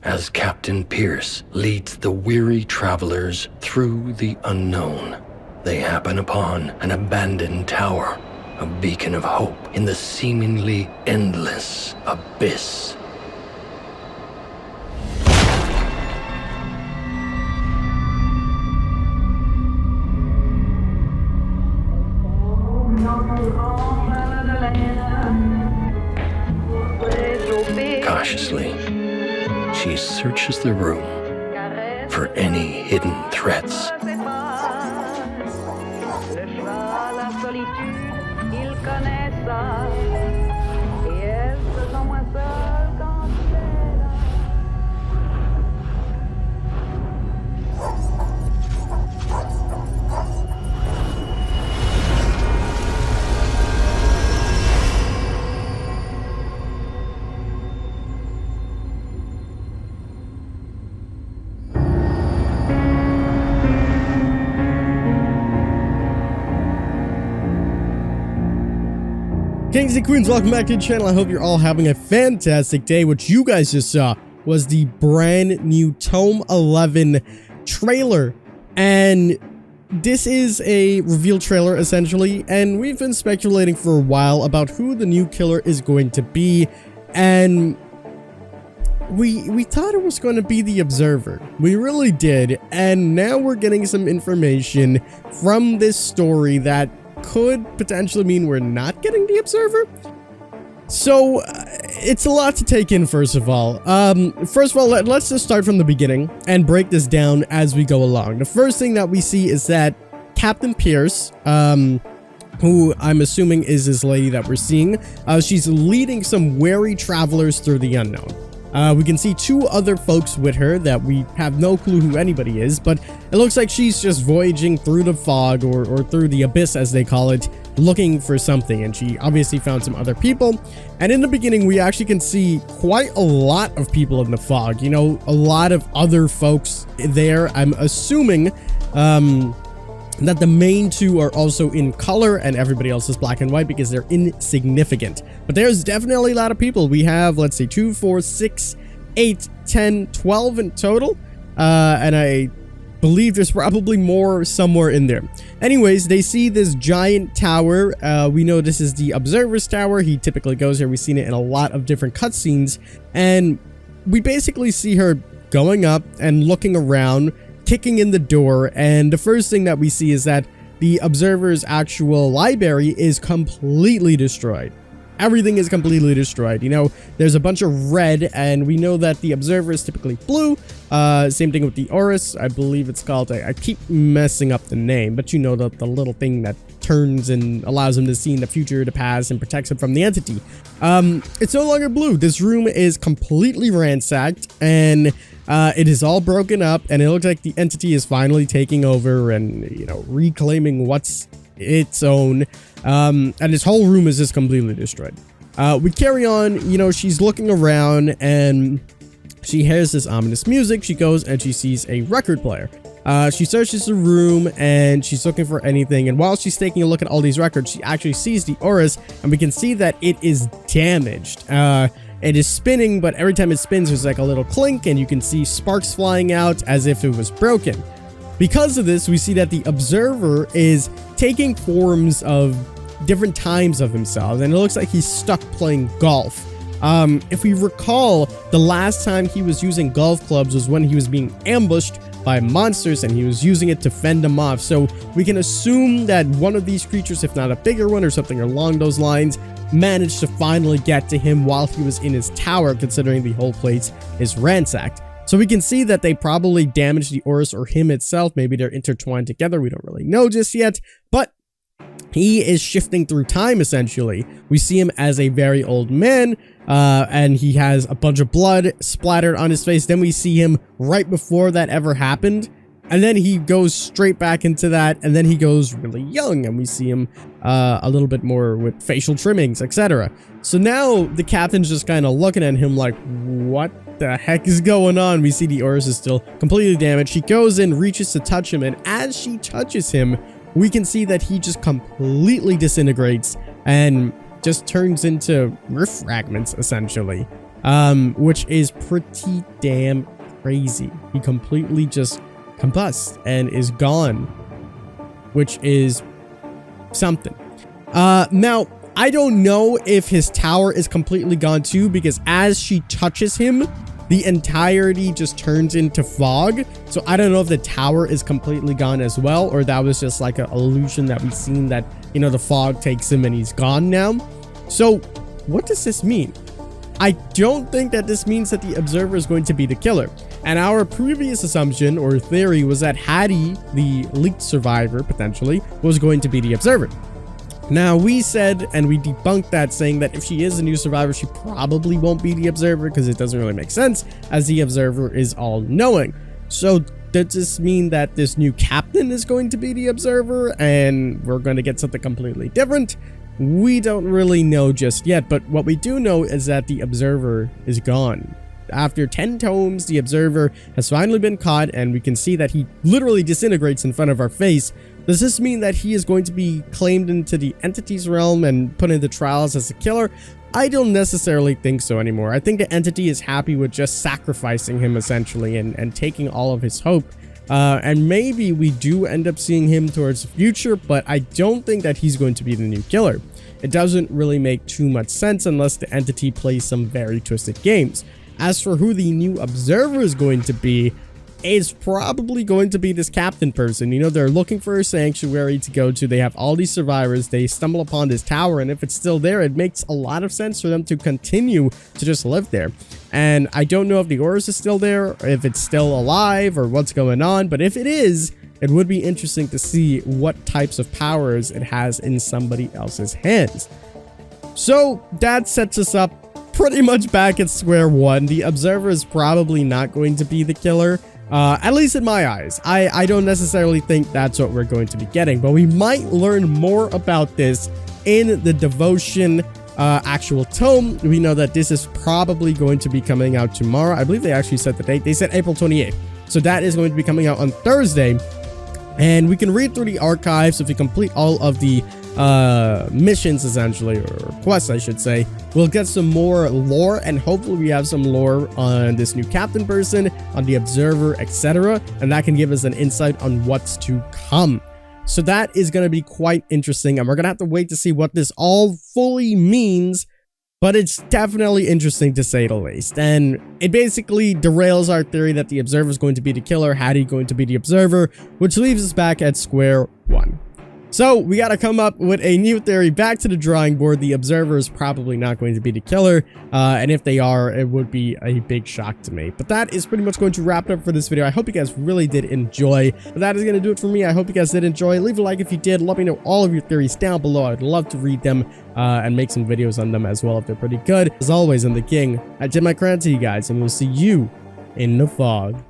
as Captain Pierce leads the weary travelers through the unknown. They happen upon an abandoned tower, a beacon of hope in the seemingly endless abyss. Cautiously, she searches the room for any hidden threats. Kings and Queens, welcome back to the channel. I hope you're all having a fantastic day. What you guys just saw was the brand new Tome 11 trailer, and this is a reveal trailer essentially, and we've been speculating for a while about who the new killer is going to be, and we thought it was going to be the Observer. We really did, and now we're getting some information from this story that could potentially mean we're not getting the Observer. So it's a lot to take in. First of all, let's just start from the beginning and break this down as we go along. The first thing that we see is that Captain Pierce, who I'm assuming is this lady that we're seeing, she's leading some weary travelers through the unknown. We can see two other folks with her that we have no clue who anybody is, but it looks like she's just voyaging through the fog or through the abyss, as they call it, looking for something, and she obviously found some other people. And in the beginning, we actually can see quite a lot of people in the fog, you know, a lot of other folks there. I'm assuming that the main two are also in color and everybody else is black and white because they're insignificant. But there's definitely a lot of people. We have, let's see, 2, 4, 6, 8, 10, 12 in total. And I believe there's probably more somewhere in there. Anyways, they see this giant tower. We know this is the Observer's tower. He typically goes here. We've seen it in a lot of different cutscenes. And we basically see her going up and looking around, kicking in the door, and the first thing that we see is that the Observer's actual library is completely destroyed. Everything is completely destroyed. You know, there's a bunch of red, and we know that the Observer is typically blue. Same thing with the Oris. I believe it's called, I keep messing up the name, but you know, the little thing that turns and allows him to see in the future, the past, and protects him from the entity. It's no longer blue. This room is completely ransacked, and it is all broken up, and it looks like the entity is finally taking over and, you know, reclaiming what's its own. And this whole room is just completely destroyed. We carry on. You know, she's looking around and she hears this ominous music. She goes and she sees a record player. She searches the room and she's looking for anything. And while she's taking a look at all these records, she actually sees the Oris, and we can see that it is damaged. It is spinning, but every time it spins, there's like a little clink, and you can see sparks flying out as if it was broken. Because of this, we see that the Observer is taking forms of different times of himself, and it looks like he's stuck playing golf. If we recall, the last time he was using golf clubs was when he was being ambushed by monsters, and he was using it to fend them off. So we can assume that one of these creatures, if not a bigger one or something along those lines, managed to finally get to him while he was in his tower, considering the whole place is ransacked. So we can see that they probably damaged the Oris or him itself. Maybe they're intertwined together. We don't really know just yet, but he is shifting through time, essentially. We see him as a very old man, and he has a bunch of blood splattered on his face. Then we see him right before that ever happened, and then he goes straight back into that, and then he goes really young, and we see him a little bit more with facial trimmings, etc. So now the captain's just kind of looking at him like, what the heck is going on? We see the Oris is still completely damaged. She goes in, reaches to touch him, and as she touches him, we can see that he just completely disintegrates and just turns into riff fragments, essentially. which is pretty damn crazy. He completely just combusts and is gone, which is something. Now, I don't know if his tower is completely gone too, because as she touches him, the entirety just turns into fog. So I don't know if the tower is completely gone as well, or that was just like an illusion that we've seen that, you know, the fog takes him and he's gone now. So what does this mean? I don't think that this means that the Observer is going to be the killer. And our previous assumption or theory was that Hattie, the leaked survivor, potentially, was going to be the Observer. Now, we said, and we debunked that, saying that if she is a new survivor, she probably won't be the Observer, because it doesn't really make sense, as the Observer is all-knowing. So does this mean that this new captain is going to be the Observer, and we're going to get something completely different? We don't really know just yet, but what we do know is that the Observer is gone. After 10 tomes, the Observer has finally been caught, and we can see that he literally disintegrates in front of our face. Does this mean that he is going to be claimed into the entity's realm and put into trials as a killer? I don't necessarily think so anymore. I think the entity is happy with just sacrificing him, essentially, and taking all of his hope. And maybe we do end up seeing him towards the future, but I don't think that he's going to be the new killer. It doesn't really make too much sense unless the entity plays some very twisted games. As for who the new Observer is going to be, it's probably going to be this captain person. You know, they're looking for a sanctuary to go to. They have all these survivors. They stumble upon this tower, and if it's still there, it makes a lot of sense for them to continue to just live there. And I don't know if the Horus is still there, or if it's still alive, or what's going on, but if it is, it would be interesting to see what types of powers it has in somebody else's hands. So that sets us up pretty much back at square one. The Observer is probably not going to be the killer. At least in my eyes. I don't necessarily think that's what we're going to be getting, but we might learn more about this in the Devotion actual tome. We know that this is probably going to be coming out tomorrow. I believe they actually said the date. They said April 28th. So that is going to be coming out on Thursday. And we can read through the archives. If we complete all of the missions, essentially, or quests, I should say, we'll get some more lore, and hopefully we have some lore on this new captain person, on the Observer, etc., and that can give us an insight on what's to come. So that is going to be quite interesting, and we're going to have to wait to see what this all fully means, but it's definitely interesting to say the least. And it basically derails our theory that the Observer is going to be the killer, Hattie going to be the Observer, which leaves us back at square one. So we got to come up with a new theory, back to the drawing board. The Observer is probably not going to be the killer, and if they are, it would be a big shock to me. But that is pretty much going to wrap it up for this video. I hope you guys really did enjoy. But that is going to do it for me. I hope you guys did enjoy. Leave a like if you did. Let me know all of your theories down below. I'd love to read them and make some videos on them as well if they're pretty good. As always, I'm the King. I tip my crown to you guys, and we'll see you in the fog.